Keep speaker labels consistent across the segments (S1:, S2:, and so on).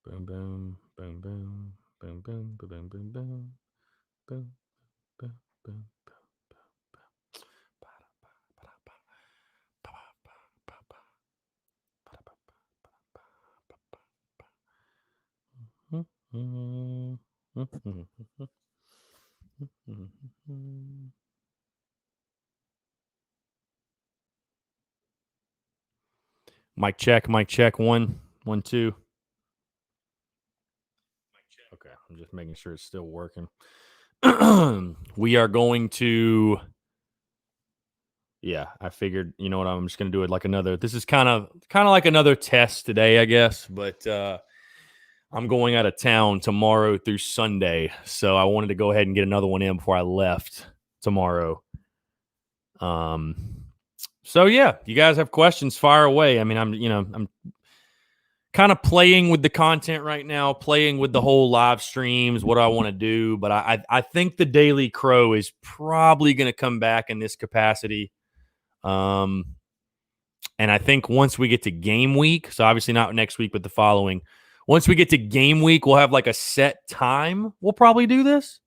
S1: Boom, boom, boom, boom, boom, boom, boom, boom, boom, boom, boom, boom, boom, boom. Mic check, mic check. 1, 1, 2. Okay, I'm just making sure it's still working. We are going to. Yeah, I figured. You know what? I'm just going to do it like another. This is kind of like another test today, I guess. But I'm going out of town tomorrow through Sunday, so I wanted to go ahead and get another one in before I left tomorrow. So yeah, you guys have questions, fire away. I mean, I'm kind of playing with the content right now, playing with the whole live streams, what I want to do. But I think the Daily Crow is probably going to come back in this capacity. And I think once we get to game week, so obviously not next week, but the following, once we get to game week, we'll have like a set time. We'll probably do this.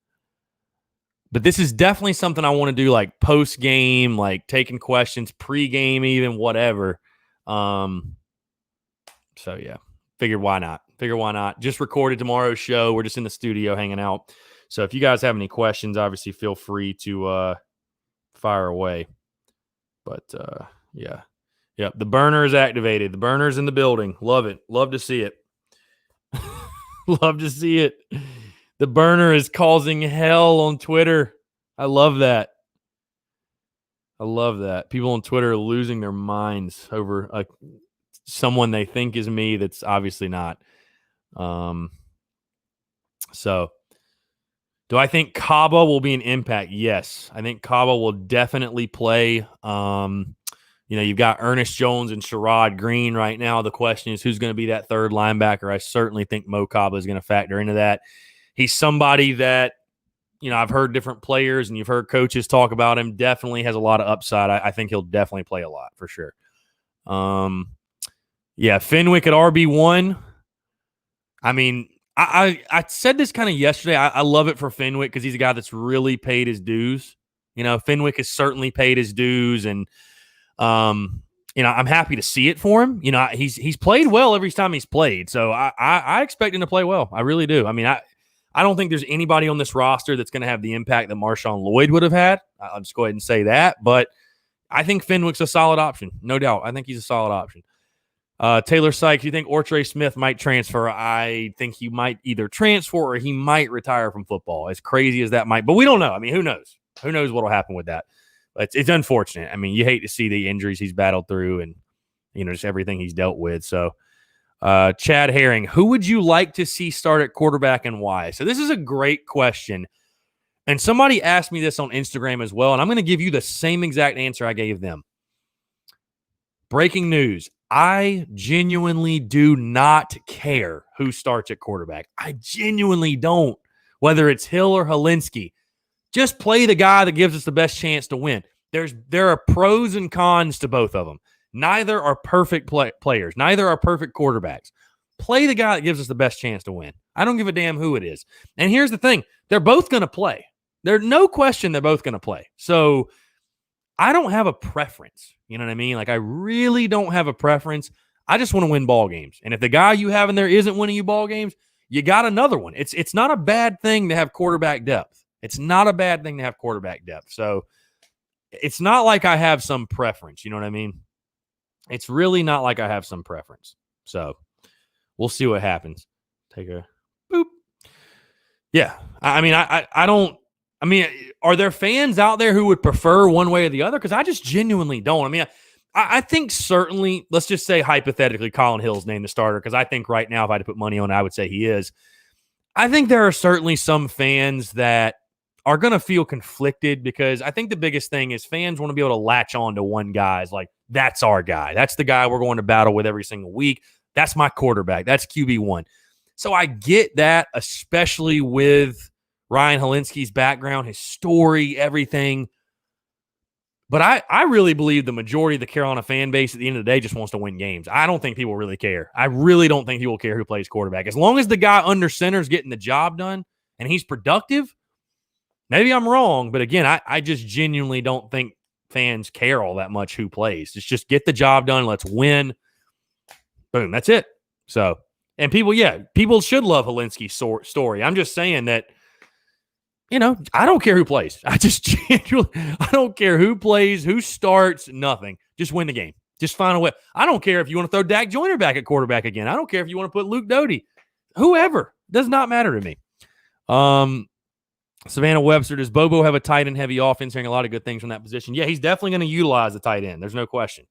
S1: But this is definitely something I want to do, like post game, like taking questions, pre-game, even whatever. So yeah, figured why not? Just recorded tomorrow's show. We're just in the studio hanging out. So if you guys have any questions, obviously feel free to fire away. But yeah, the burner is activated. The burner's in the building. Love it. Love to see it. Love to see it. The burner is causing hell on Twitter. I love that. People on Twitter are losing their minds over someone they think is me that's obviously not. So, do I think Kaba will be an impact? Yes. I think Kaba will definitely play. You've got Ernest Jones and Sherrod Green right now. The question is who's going to be that third linebacker. I certainly think Mo Kaba is going to factor into that. He's somebody that, I've heard different players and you've heard coaches talk about him. Definitely has a lot of upside. I think he'll definitely play a lot for sure. Fenwick at RB1. I mean, I said this kind of yesterday. I love it for Fenwick because he's a guy that's really paid his dues. Fenwick has certainly paid his dues, and I'm happy to see it for him. He's played well every time he's played, so I expect him to play well. I really do. I mean, I don't think there's anybody on this roster that's going to have the impact that Marshawn Lloyd would have had. I'll just go ahead and say that, but I think Fenwick's a solid option, no doubt. I think he's a solid option. Taylor Sykes, you think Ortre Smith might transfer? I think he might either transfer or he might retire from football, as crazy as that might. But we don't know. I mean, who knows? Who knows what will happen with that? It's unfortunate. I mean, you hate to see the injuries he's battled through and, just everything he's dealt with. So, Chad Herring, who would you like to see start at quarterback and why? So this is a great question. And somebody asked me this on Instagram as well, and I'm going to give you the same exact answer I gave them. Breaking news. I genuinely do not care who starts at quarterback. I genuinely don't, whether it's Hill or Helinski. Just play the guy that gives us the best chance to win. There are pros and cons to both of them. Neither are perfect players. Neither are perfect quarterbacks. Play the guy that gives us the best chance to win. I don't give a damn who it is. And here's the thing. They're both going to play. There's no question they're both going to play. So I don't have a preference. You know what I mean? Like, I really don't have a preference. I just want to win ball games. And if the guy you have in there isn't winning you ball games, you got another one. It's not a bad thing to have quarterback depth. It's not a bad thing to have quarterback depth. So it's not like I have some preference. You know what I mean? It's really not like I have some preference. So we'll see what happens. Take a boop. Yeah. I mean, I don't. I mean, are there fans out there who would prefer one way or the other? Because I just genuinely don't. I mean, I think certainly, let's just say hypothetically, Colin Hill's named the starter, because I think right now, if I had to put money on it, I would say he is. I think there are certainly some fans that are going to feel conflicted because I think the biggest thing is fans want to be able to latch on to one guy. It's like, that's our guy. That's the guy we're going to battle with every single week. That's my quarterback. That's QB1. So I get that, especially with Ryan Helinski's background, his story, everything. But I really believe the majority of the Carolina fan base at the end of the day just wants to win games. I don't think people really care. I really don't think people care who plays quarterback. As long as the guy under center is getting the job done and he's productive, maybe I'm wrong. But again, I just genuinely don't think fans care all that much who plays. It's just get the job done. Let's win. Boom. That's it. So, and people should love Helinski's story. I'm just saying that, I don't care who plays. I don't care who plays, who starts, nothing. Just win the game. Just find a way. I don't care if you want to throw Dak Joyner back at quarterback again. I don't care if you want to put Luke Doty. Whoever. Does not matter to me. Savannah Webster, does Bobo have a tight end heavy offense? Hearing a lot of good things from that position. Yeah, he's definitely going to utilize the tight end. There's no question.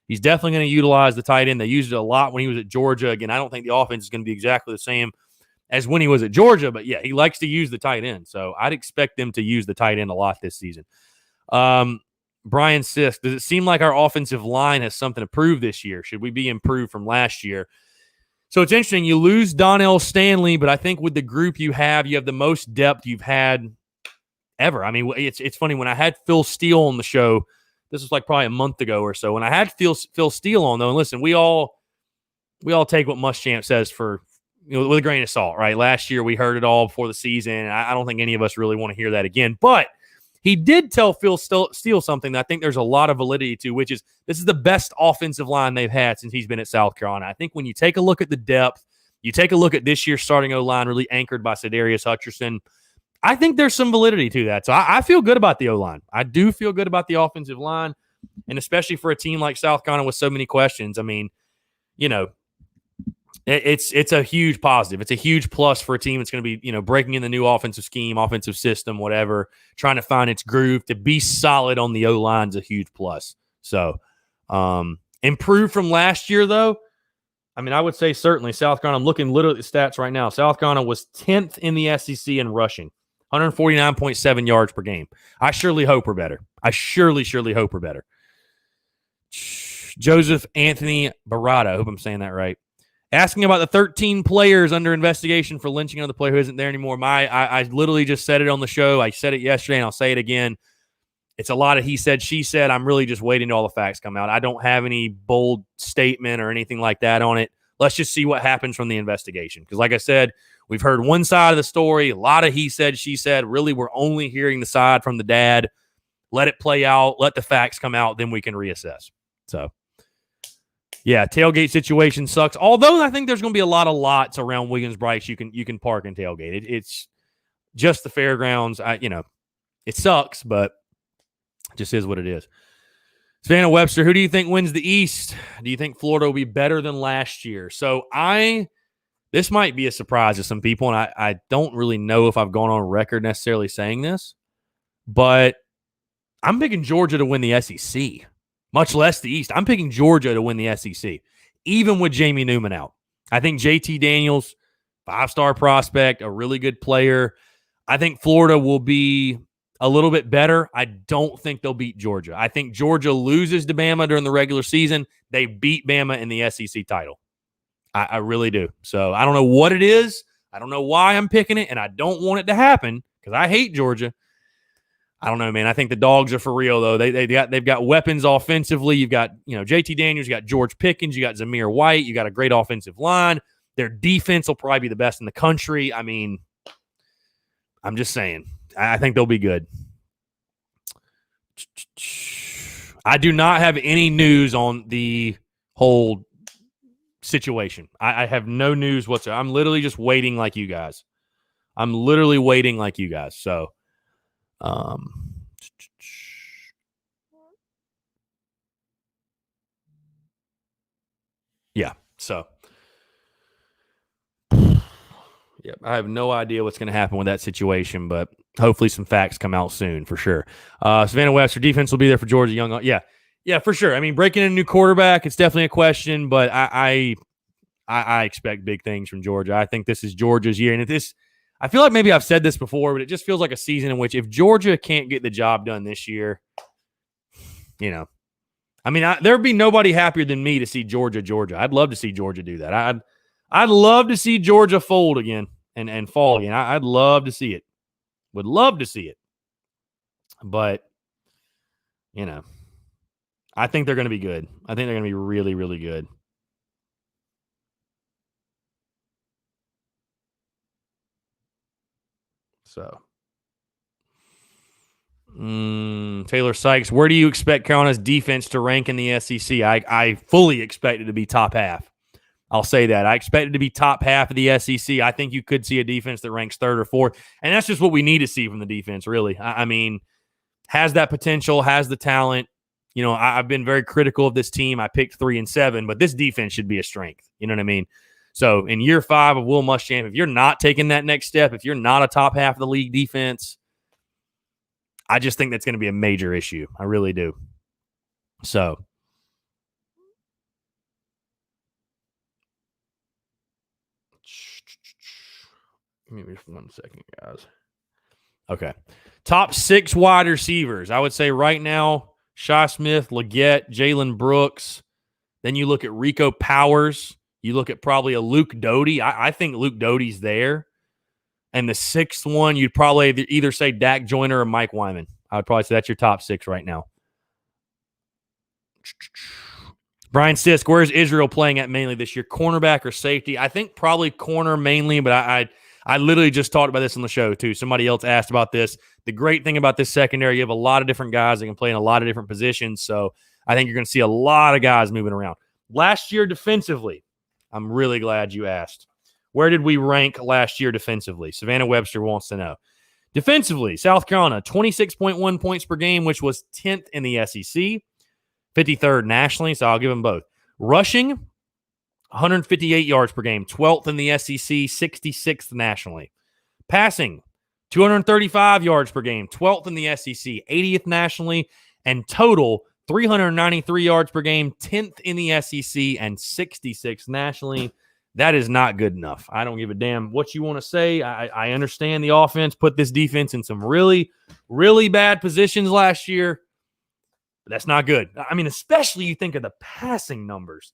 S1: He's definitely going to utilize the tight end. They used it a lot when he was at Georgia. Again, I don't think the offense is going to be exactly the same as when he was at Georgia, but yeah, he likes to use the tight end. So I'd expect them to use the tight end a lot this season. Brian Sisk, does it seem like our offensive line has something to prove this year? Should we be improved from last year? So it's interesting. You lose Donnell Stanley, but I think with the group you have the most depth you've had ever. I mean, it's funny. When I had Phil Steele on the show, this was like probably a month ago or so, when I had Phil Steele on, though, and listen, we all take what Muschamp says with a grain of salt, right? Last year we heard it all before the season, and I don't think any of us really want to hear that again. But he did tell Phil Steele something that I think there's a lot of validity to, which is this is the best offensive line they've had since he's been at South Carolina. I think when you take a look at the depth, you take a look at this year's starting O-line really anchored by Sedarius Hutcherson, I think there's some validity to that. So I feel good about the O-line. I do feel good about the offensive line, and especially for a team like South Carolina with so many questions. I mean, it's a huge positive. It's a huge plus for a team that's going to be, breaking in the new offensive scheme, offensive system, whatever, trying to find its groove. To be solid on the O-line is a huge plus. So, improved from last year, though. I mean, I would say certainly South Carolina. I'm looking literally at the stats right now. South Carolina was 10th in the SEC in rushing, 149.7 yards per game. I surely hope we're better. I surely hope we're better. Joseph Anthony Barada, I hope I'm saying that right. Asking about the 13 players under investigation for lynching another player who isn't there anymore. I literally just said it on the show. I said it yesterday, and I'll say it again. It's a lot of he said, she said. I'm really just waiting till all the facts come out. I don't have any bold statement or anything like that on it. Let's just see what happens from the investigation. Because like I said, we've heard one side of the story, a lot of he said, she said. Really, we're only hearing the side from the dad. Let it play out. Let the facts come out. Then we can reassess. So, yeah, tailgate situation sucks. Although I think there's going to be a lot of lots around Williams-Brice you can park and tailgate. It's just the fairgrounds. It sucks, but it just is what it is. Savannah Webster, who do you think wins the East? Do you think Florida will be better than last year? So this might be a surprise to some people, and I don't really know if I've gone on record necessarily saying this, but I'm picking Georgia to win the SEC. Much less the East. I'm picking Georgia to win the SEC, even with Jamie Newman out. I think JT Daniels, 5-star prospect, a really good player. I think Florida will be a little bit better. I don't think they'll beat Georgia. I think Georgia loses to Bama during the regular season. They beat Bama in the SEC title. I really do. So I don't know what it is. I don't know why I'm picking it, and I don't want it to happen because I hate Georgia. I don't know, man. I think the dogs are for real, though. They've got weapons offensively. You've got, JT Daniels, you got George Pickens, you got Zamir White, you got a great offensive line. Their defense will probably be the best in the country. I mean, I'm just saying. I think they'll be good. I do not have any news on the whole situation. I have no news whatsoever. I'm literally just waiting like you guys. So, yeah. So, yeah, I have no idea what's going to happen with that situation, but hopefully some facts come out soon for sure. Savannah Webster, defense will be there for Georgia Young. Yeah, for sure. I mean, breaking in a new quarterback, it's definitely a question, but I expect big things from Georgia. I think this is Georgia's year, and I feel like maybe I've said this before, but it just feels like a season in which if Georgia can't get the job done this year, I mean, there'd be nobody happier than me to see Georgia. I'd love to see Georgia do that. I'd love to see Georgia fold again and fall again. I'd love to see it. Would love to see it. But you know, I think they're going to be good. I think they're going to be really, really good. So, Taylor Sykes, where do you expect Carolina's defense to rank in the SEC? I fully expect it to be top half. I'll say that. I expect it to be top half of the SEC. I think you could see a defense that ranks third or fourth, and that's just what we need to see from the defense, really. I mean, has that potential, has the talent. You know, I've been very critical of this team. I picked 3 and 7, but this defense should be a strength. You know what I mean? So in year 5 of Will Muschamp, if you're not taking that next step, if you're not a top half of the league defense, I just think that's going to be a major issue. I really do. So give me 1 second, guys. Okay. Top 6 wide receivers. I would say right now, Shi Smith, Leggett, Jalen Brooks. Then you look at Rico Powers. You look at probably a Luke Doty. I think Luke Doty's there. And the 6th one, you'd probably either say Dak Joyner or Mike Wyman. I would probably say that's your top 6 right now. Brian Sisk, where's Israel playing at mainly this year? Cornerback or safety? I think probably corner mainly, but I literally just talked about this on the show too. Somebody else asked about this. The great thing about this secondary, you have a lot of different guys that can play in a lot of different positions. So I think you're going to see a lot of guys moving around. Last year defensively, I'm really glad you asked. Where did we rank last year defensively? Savannah Webster wants to know. Defensively, South Carolina, 26.1 points per game, which was 10th in the SEC, 53rd nationally, so I'll give them both. Rushing, 158 yards per game, 12th in the SEC, 66th nationally. Passing, 235 yards per game, 12th in the SEC, 80th nationally, and total 393 yards per game, 10th in the SEC, and 66th nationally. That is not good enough. I don't give a damn what you want to say. I understand the offense put this defense in some really, really bad positions last year, but that's not good. I mean, especially you think of the passing numbers.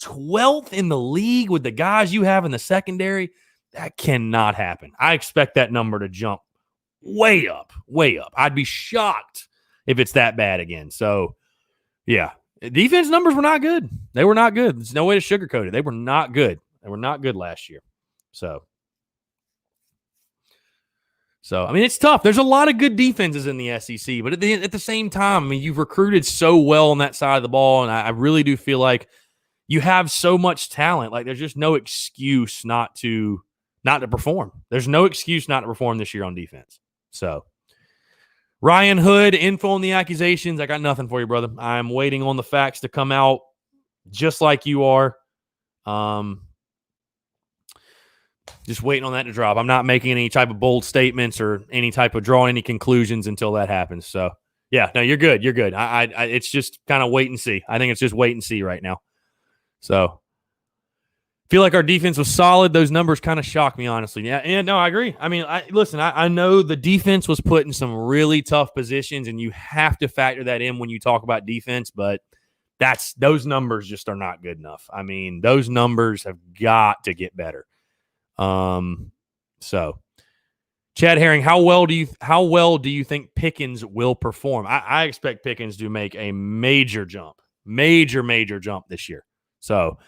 S1: 12th in the league with the guys you have in the secondary. That cannot happen. I expect that number to jump way up, way up. I'd be shocked if it's that bad again. So, yeah, defense numbers were not good. They were not good. There's no way to sugarcoat it. They were not good. They were not good last year. So, I mean, it's tough. There's a lot of good defenses in the SEC, but at the same time, I mean, you've recruited so well on that side of the ball, and I really do feel like you have so much talent. Like, there's just no excuse not to perform. There's no excuse not to perform this year on defense. So, Ryan Hood, info on the accusations. I got nothing for you, brother. I'm waiting on the facts to come out just like you are. Just waiting on that to drop. I'm not making any type of bold statements or any type of drawing any conclusions until that happens. So, yeah, no, you're good. You're good. I it's just kind of wait and see. I think it's just wait and see right now. So, feel like our defense was solid. Those numbers kind of shock me, honestly. Yeah, and no, I agree. I mean, listen, I know the defense was put in some really tough positions, and you have to factor that in when you talk about defense, but those numbers just are not good enough. I mean, those numbers have got to get better. So Chad Herring, how well do you think Pickens will perform? I expect Pickens to make a major jump this year. So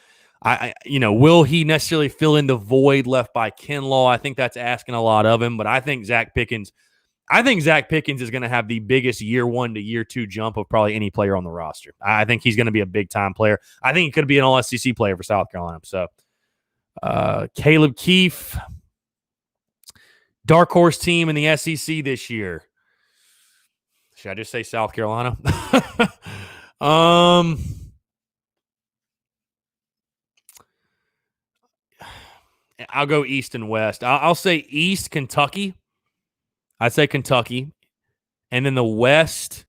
S1: will he necessarily fill in the void left by Kinlaw? I think that's asking a lot of him, but I think Zach Pickens is going to have the biggest year 1 to year 2 jump of probably any player on the roster. I think he's going to be a big time player. I think he could be an all SEC player for South Carolina. So, Caleb Keefe, dark horse team in the SEC this year. Should I just say South Carolina? I'll go East and West. I'll say East, Kentucky. I'd say Kentucky. And then the West.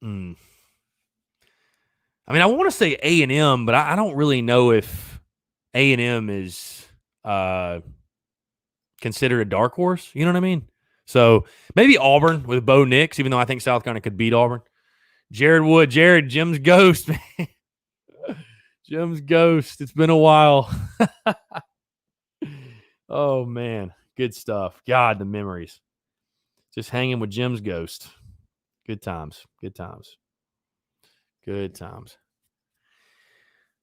S1: I mean, I want to say A&M, but I don't really know if A&M is considered a dark horse. You know what I mean? So maybe Auburn with Bo Nix, even though I think South Carolina could beat Auburn. Jared Wood, Jim's ghost, man. Jim's ghost. It's been a while. Oh, man. Good stuff. God, the memories. Just hanging with Jim's ghost. Good times.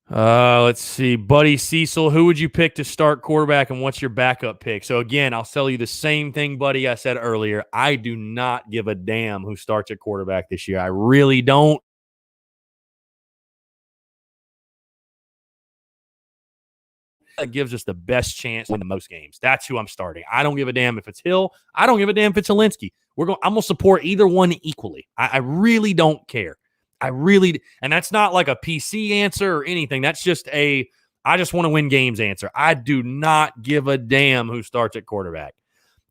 S1: Let's see. Buddy Cecil, who would you pick to start quarterback and what's your backup pick? So, again, I'll tell you the same thing, buddy, I said earlier. I do not give a damn who starts at quarterback this year. I really don't. That gives us the best chance to win the most games. That's who I'm starting. I don't give a damn if it's Hill. I don't give a damn if it's Alinsky. I'm going to support either one equally. I really don't care. And that's not like a PC answer or anything. That's just I just want to win games answer. I do not give a damn who starts at quarterback.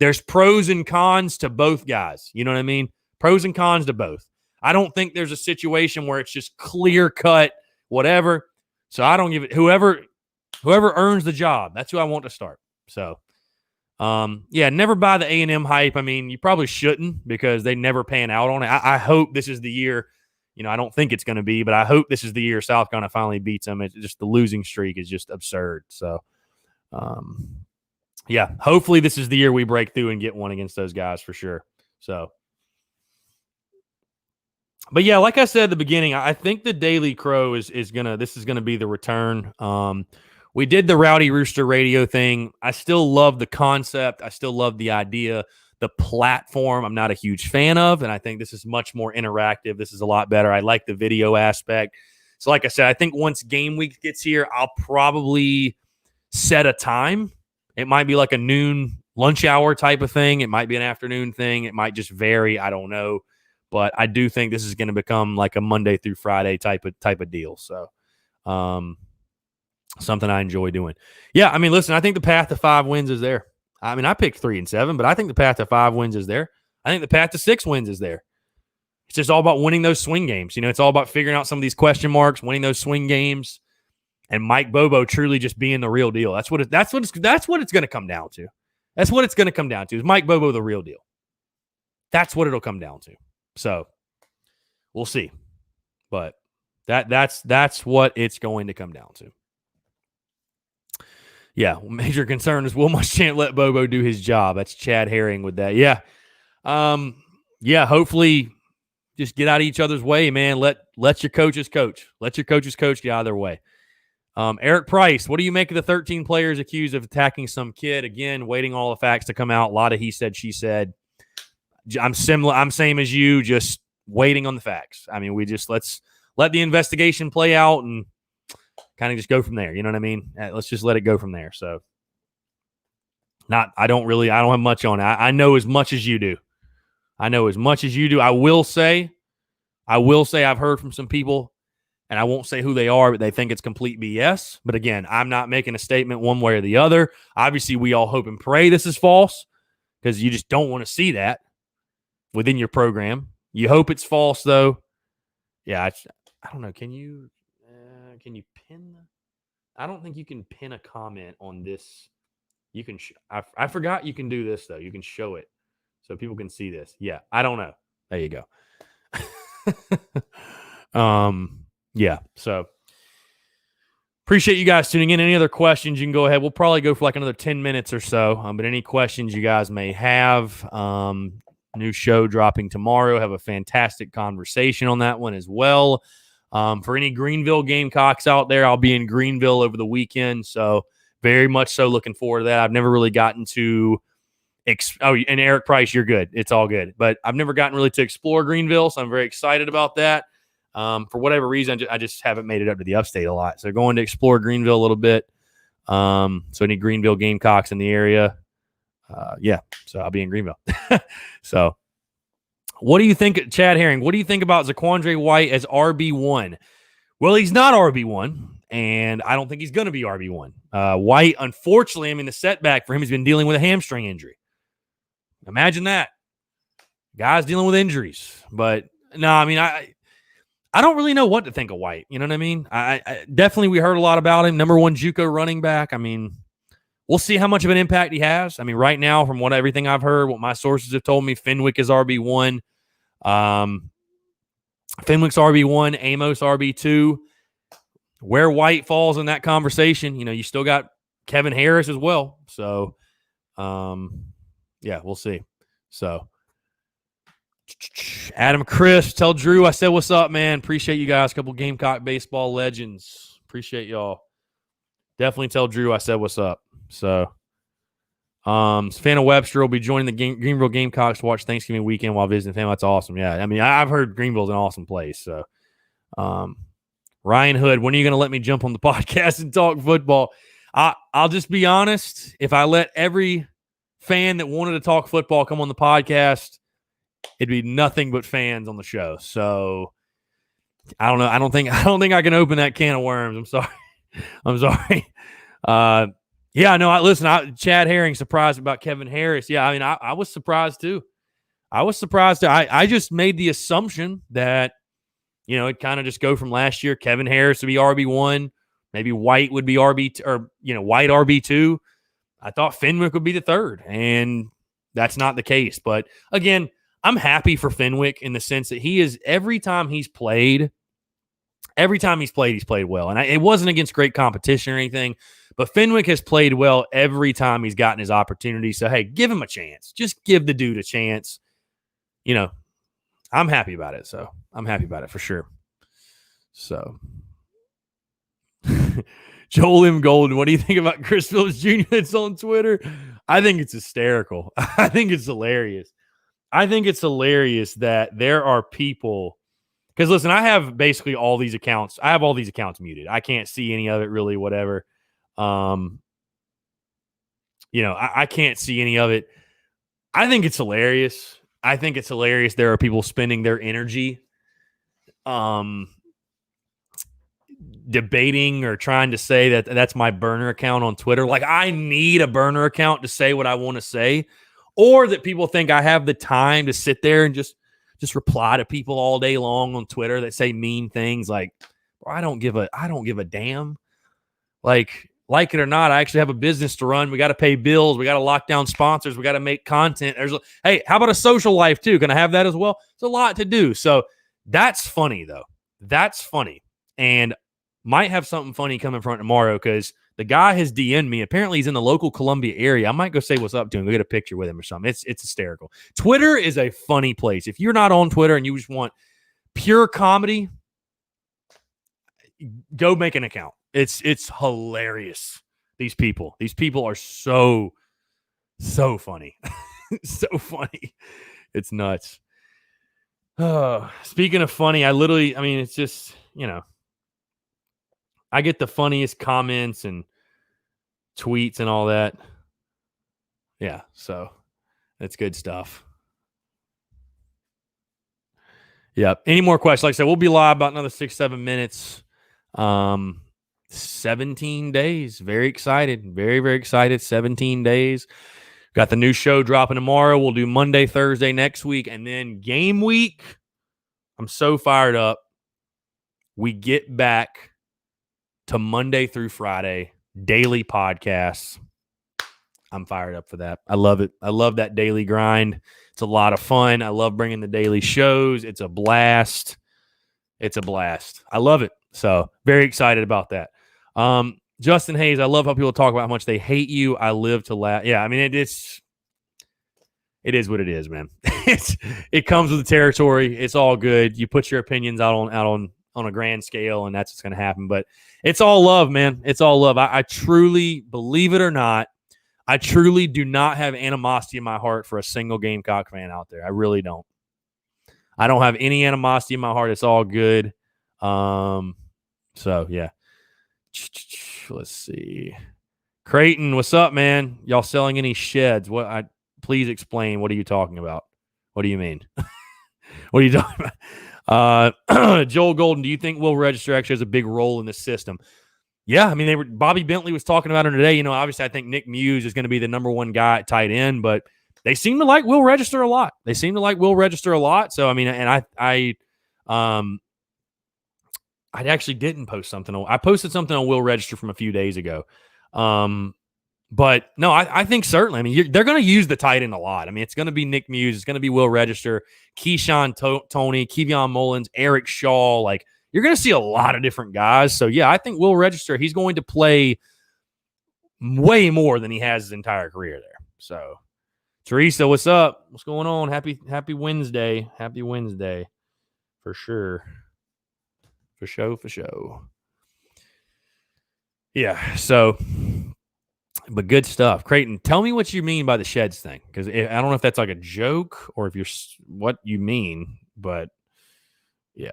S1: There's pros and cons to both guys. You know what I mean? Pros and cons to both. I don't think there's a situation where it's just clear cut, whatever. So I don't give it. Whoever earns the job, that's who I want to start. So, never buy the A&M hype. I mean, you probably shouldn't because they never pan out on it. I hope this is the year. I don't think it's going to be, but I hope this is the year South Carolina finally beats them. It's just the losing streak is just absurd. So, hopefully this is the year we break through and get one against those guys for sure. So, but yeah, like I said at the beginning, I think the Daily Crow is going to be the return. We did the Rowdy Rooster radio thing. I still love the concept. I still love the idea. The platform I'm not a huge fan of, and I think this is much more interactive. This is a lot better. I like the video aspect. So like I said, I think once game week gets here, I'll probably set a time. It might be like a noon lunch hour type of thing. It might be an afternoon thing. It might just vary. I don't know. But I do think this is going to become like a Monday through Friday type of deal. So something I enjoy doing. Yeah, I mean, listen, I think the path to 5 wins is there. I mean, I picked 3 and 7, but I think the path to 5 wins is there. I think the path to 6 wins is there. It's just all about winning those swing games. It's all about figuring out some of these question marks, winning those swing games, and Mike Bobo truly just being the real deal. That's what it's going to come down to. That's what it's going to come down to. Is Mike Bobo the real deal? That's what it'll come down to. So we'll see, but that's what it's going to come down to. Yeah, major concern is will Muschamp let Bobo do his job? That's Chad Herring with that. Yeah. Hopefully just get out of each other's way, man. Let your coaches coach. Let your coaches coach, get out of their way. Eric Price, what do you make of the 13 players accused of attacking some kid? Again, waiting all the facts to come out. A lot of he said, she said. I'm same as you, just waiting on the facts. I mean, let's let the investigation play out and kind of just go from there. You know what I mean? Let's just let it go from there. So I don't have much on it. I know as much as you do. I will say I've heard from some people, and I won't say who they are, but they think it's complete BS. But again, I'm not making a statement one way or the other. Obviously, we all hope and pray this is false because you just don't want to see that within your program. You hope it's false, though. Yeah, I don't know. Can you pin? I don't think you can pin a comment on this. You can. I forgot you can do this though. You can show it so people can see this. Yeah, I don't know. There you go. Yeah. So appreciate you guys tuning in. Any other questions? You can go ahead. We'll probably go for like another 10 minutes or so. But any questions you guys may have. New show dropping tomorrow. Have a fantastic conversation on that one as well. For any Greenville Gamecocks out there, I'll be in Greenville over the weekend. So very much so looking forward to that. I've never really gotten to and Eric Price, you're good. It's all good. But I've never gotten really to explore Greenville, so I'm very excited about that. For whatever reason, I just haven't made it up to the upstate a lot. So going to explore Greenville a little bit. So any Greenville Gamecocks in the area, so I'll be in Greenville. So what do you think, Chad Herring? What do you think about Zaquandre White as RB1? Well, he's not RB1, and I don't think he's going to be RB1. White, unfortunately, the setback for him has been dealing with a hamstring injury. Imagine that. Guys dealing with injuries. But, no, I don't really know what to think of White. You know what I mean? I definitely, we heard a lot about him. Number 1 JUCO running back. We'll see how much of an impact he has. Right now, from everything I've heard, what my sources have told me, Fenwick is RB1. Fenwick's RB1, Amos RB2. Where White falls in that conversation, you still got Kevin Harris as well. So, we'll see. So, Adam Chris, tell Drew I said what's up, man. Appreciate you guys. A couple Gamecock baseball legends. Appreciate y'all. Definitely tell Drew I said what's up. So, Savannah Webster will be joining the Greenville Gamecocks to watch Thanksgiving weekend while visiting family. That's awesome. Yeah, I mean, I've heard Greenville's an awesome place. So, Ryan Hood, when are you going to let me jump on the podcast and talk football? I'll just be honest. If I let every fan that wanted to talk football come on the podcast, it'd be nothing but fans on the show. So I don't know. I don't think I can open that can of worms. I'm sorry. I'm sorry. Yeah, no, listen, Chad Herring surprised about Kevin Harris. Yeah, I mean, I was surprised too. I just made the assumption that, it kind of just go from last year. Kevin Harris would be RB1. Maybe White would be RB, or, White RB2. I thought Fenwick would be the third, and that's not the case. But again, I'm happy for Fenwick in the sense that every time he's played, he's played well. And it wasn't against great competition or anything, but Fenwick has played well every time he's gotten his opportunity. So, hey, give him a chance. Just give the dude a chance. I'm happy about it. So I'm happy about it for sure. So Joel M. Golden, what do you think about Chris Phillips Jr. that's on Twitter? I think it's hysterical. I think it's hilarious. I think it's hilarious that there are people, because listen, I have basically all these accounts. I have all these accounts muted. I can't see any of it really, whatever. I can't see any of it. I think it's hilarious. There are people spending their energy debating or trying to say that that's my burner account on Twitter. Like, I need a burner account to say what I want to say, or that people think I have the time to sit there and just reply to people all day long on Twitter that say mean things. Like, I don't give a damn. Like it or not, I actually have a business to run. We got to pay bills. We got to lock down sponsors. We got to make content. Hey, how about a social life too? Can I have that as well? It's a lot to do. So that's funny though. That's funny. And might have something funny coming from tomorrow, because the guy has DM'd me. Apparently he's in the local Columbia area. I might go say what's up to him. Go get a picture with him or something. It's hysterical. Twitter is a funny place. If you're not on Twitter and you just want pure comedy, go make an account. It's hilarious. These people are so funny. So funny. It's nuts. Speaking of funny, it's just, I get the funniest comments and tweets and all that. Yeah, so that's good stuff. Yeah. Any more questions? Like I said, we'll be live about another 6-7 minutes. 17 days. Very excited. Very, very excited. 17 days. Got the new show dropping tomorrow. We'll do Monday, Thursday next week. And then game week. I'm so fired up. We get back to Monday through Friday, daily podcasts. I'm fired up for that. I love it. I love that daily grind. It's a lot of fun. I love bringing the daily shows. It's a blast. I love it. So very excited about that. Justin Hayes, I love how people talk about how much they hate you. I live to laugh. Yeah, I mean, it is what it is, man. It comes with the territory. It's all good. You put your opinions out on a grand scale, and that's what's going to happen. But it's all love, man. It's all love. I truly, believe it or not, I truly do not have animosity in my heart for a single Gamecock fan out there. I really don't. I don't have any animosity in my heart. It's all good. So yeah. Let's see. Creighton, what's up, man? Y'all selling any sheds? Please explain. What are you talking about? What do you mean? What are you talking about? Joel Golden, do you think Will Register actually has a big role in this system? Yeah, I mean, Bobby Bentley was talking about him today. Obviously, I think Nick Muse is going to be the number one guy at tight end, but they seem to like Will Register a lot. So, I mean, and I actually didn't post something. I posted something on Will Register from a few days ago. But no, I think certainly. I mean, they're going to use the tight end a lot. I mean, it's going to be Nick Muse. It's going to be Will Register, Keyshawn Toney, Kevion Mullins, Eric Shaw. Like, you're going to see a lot of different guys. So, yeah, I think Will Register, he's going to play way more than he has his entire career there. So, Teresa, what's up? What's going on? Happy Wednesday. Happy Wednesday. For sure. For show. Yeah, so, but good stuff. Creighton, tell me what you mean by the sheds thing, because I don't know if that's like a joke or if you're what you mean, but yeah.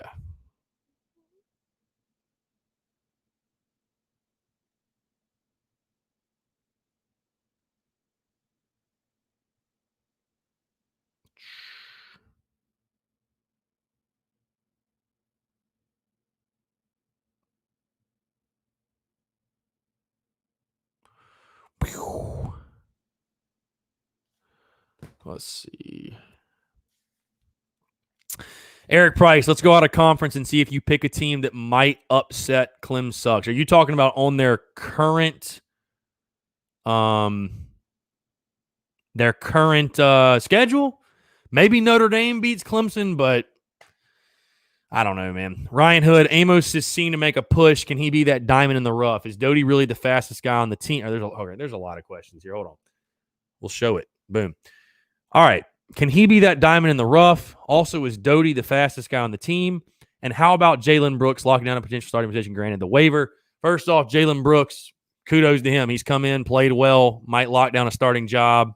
S1: Let's see. Eric Price, let's go out of conference and see if you pick a team that might upset Clemson. Are you talking about on um their current schedule? Maybe Notre Dame beats Clemson, but I don't know, man. Ryan Hood, Amos is seen to make a push. Can he be that diamond in the rough? Is Doty really the fastest guy on the team? There's a lot of questions here. Hold on. We'll show it. Boom. All right. Can he be that diamond in the rough? Also, is Doty the fastest guy on the team? And how about Jalen Brooks locking down a potential starting position, granted the waiver? First off, Jalen Brooks, kudos to him. He's come in, played well, might lock down a starting job.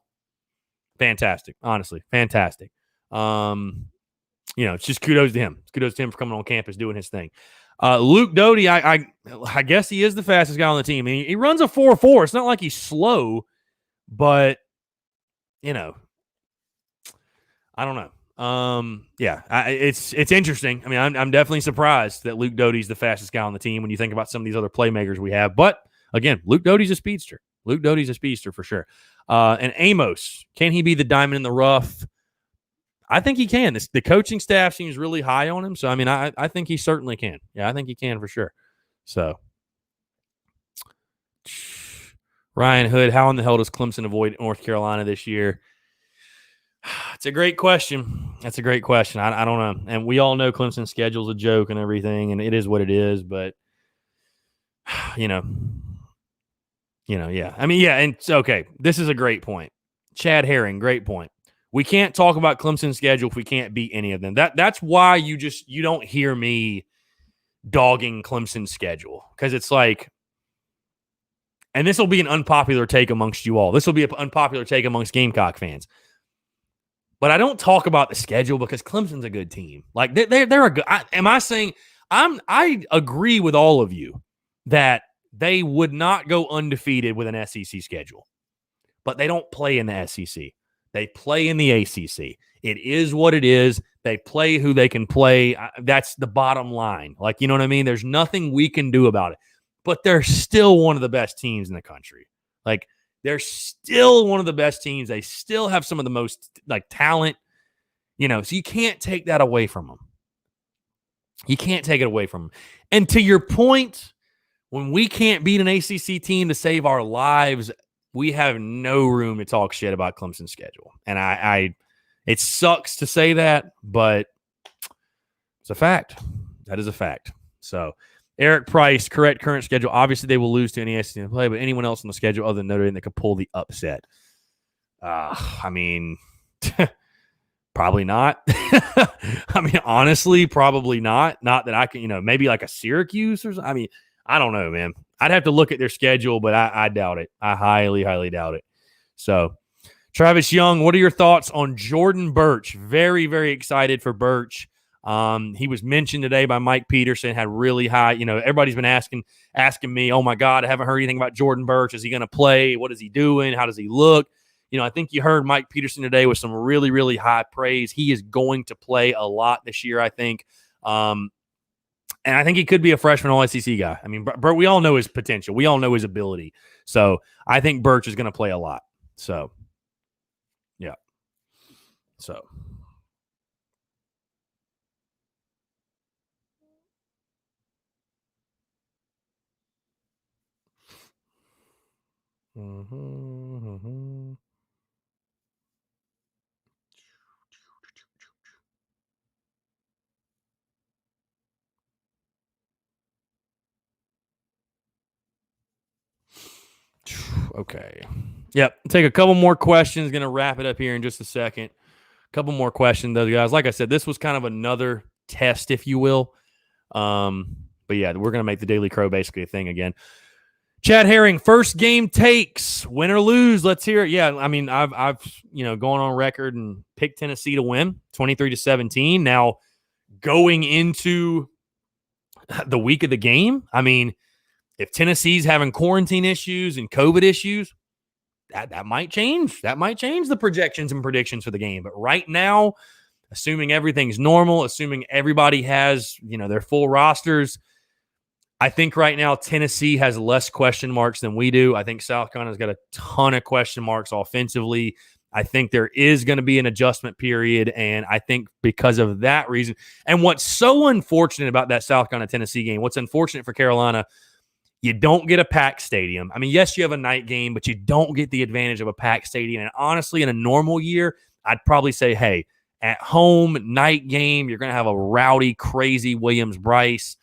S1: Fantastic. Honestly, fantastic. It's just kudos to him. Kudos to him for coming on campus doing his thing. Luke Doty, I guess he is the fastest guy on the team. He runs a 4.4. It's not like he's slow, but I don't know. It's interesting. I mean, I'm definitely surprised that Luke Doty's the fastest guy on the team when you think about some of these other playmakers we have. But again, Luke Doty's a speedster. Luke Doty's a speedster for sure. And Amos, can he be the diamond in the rough? I think he can. The coaching staff seems really high on him. So, I mean, I think he certainly can. Yeah, I think he can for sure. So, Ryan Hood, how in the hell does Clemson avoid North Carolina this year? It's a great question. That's a great question. I don't know. And we all know Clemson's schedule's a joke and everything, and it is what it is. But, yeah. I mean, yeah, and okay, this is a great point. Chad Herring, great point. We can't talk about Clemson's schedule if we can't beat any of them. That's why you don't hear me dogging Clemson's schedule, because it's like, and this will be an unpopular take amongst you all. This will be an unpopular take amongst Gamecock fans. But I don't talk about the schedule because Clemson's a good team. Like they're a good. I agree with all of you that they would not go undefeated with an SEC schedule, but they don't play in the SEC. They play in the ACC. It is what it is. They play who they can play. That's the bottom line. Like, you know what I mean? There's nothing we can do about it. But they're still one of the best teams in the country. Like, they're still one of the best teams. They still have some of the most talent, so you can't take that away from them. You can't take it away from them. And to your point, when we can't beat an ACC team to save our lives, we have no room to talk shit about Clemson's schedule. And it sucks to say that, but it's a fact. That is a fact. So, Eric Price, correct current schedule. Obviously, they will lose to any SEC play, but anyone else on the schedule other than Notre Dame that could pull the upset? I mean, probably not. I mean, honestly, probably not. Not that I can, maybe like a Syracuse or something. I mean, I don't know, man. I'd have to look at their schedule, but I doubt it. I highly, highly doubt it. So, Travis Young, what are your thoughts on Jordan Birch? Very, very excited for Birch. He was mentioned today by Mike Peterson, had really high, everybody's been asking me, oh my God, I haven't heard anything about Jordan Birch. Is he going to play? What is he doing? How does he look? I think you heard Mike Peterson today with some really, really high praise. He is going to play a lot this year, I think. And I think he could be a freshman All-SEC guy. I mean, we all know his potential. We all know his ability. So I think Birch is going to play a lot. So, yeah. So. Mm-hmm. Okay. Yep. Take a couple more questions. Going to wrap it up here in just a second. A couple more questions, though, guys. Like I said, this was kind of another test, if you will. But yeah, we're going to make the Daily Crow basically a thing again. Chad Herring, first game takes, win or lose. Let's hear it. Yeah, I mean, I've gone on record and picked Tennessee to win 23-17. Now, going into the week of the game, I mean, if Tennessee's having quarantine issues and COVID issues, that might change. That might change the projections and predictions for the game. But right now, assuming everything's normal, assuming everybody has, their full rosters, I think right now Tennessee has less question marks than we do. I think South Carolina's got a ton of question marks offensively. I think there is going to be an adjustment period, and I think because of that reason, and what's so unfortunate about that South Carolina-Tennessee game, what's unfortunate for Carolina, you don't get a packed stadium. I mean, yes, you have a night game, but you don't get the advantage of a packed stadium. And honestly, in a normal year, I'd probably say, hey, at home, night game, you're going to have a rowdy, crazy Williams-Brice.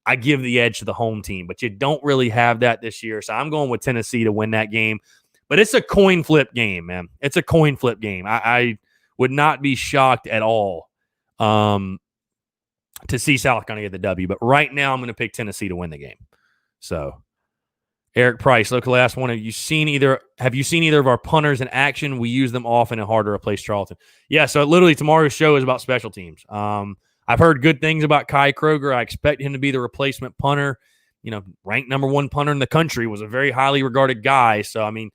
S1: I give the edge to the home team, but you don't really have that this year. So I'm going with Tennessee to win that game. But it's a coin flip game, man. It's a coin flip game. I would not be shocked at all to see South Carolina get the W. But right now, I'm going to pick Tennessee to win the game. So, Eric Price, look, last one. Have you seen either of our punters in action? We use them often and hard to replace Charlton. Yeah, so literally tomorrow's show is about special teams. I've heard good things about Kai Kroger. I expect him to be the replacement punter. Ranked number 1 punter in the country, was a very highly regarded guy. So, I mean,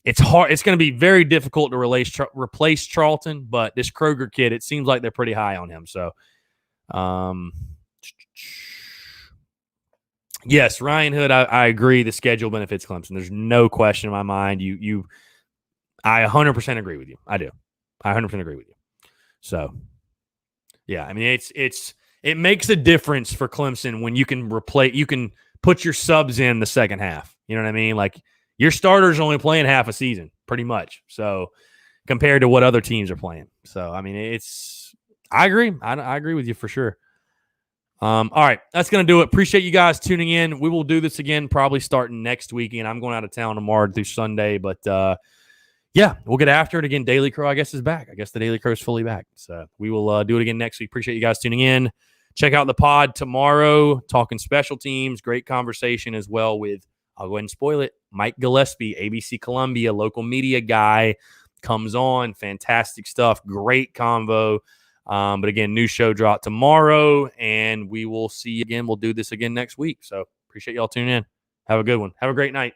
S1: it's hard. It's going to be very difficult to replace Charlton, but this Kroger kid, it seems like they're pretty high on him. So, yes, Ryan Hood, I agree. The schedule benefits Clemson. There's no question in my mind. I 100% agree with you. I do. I 100% agree with you. So, yeah, I mean, it makes a difference for Clemson when you can put your subs in the second half. You know what I mean? Like, your starters are only playing half a season, pretty much. So, compared to what other teams are playing. So, I mean, I agree. I agree with you for sure. All right, that's going to do it. Appreciate you guys tuning in. We will do this again probably starting next weekend. I'm going out of town tomorrow through Sunday, but yeah, we'll get after it again. Daily Crow, I guess, is back. I guess the Daily Crow is fully back. So we will do it again next week. Appreciate you guys tuning in. Check out the pod tomorrow, talking special teams. Great conversation as well with, I'll go ahead and spoil it, Mike Gillespie, ABC Columbia, local media guy, comes on. Fantastic stuff. Great convo. But again, new show drop tomorrow, and we will see you again. We'll do this again next week. So appreciate y'all tuning in. Have a good one. Have a great night.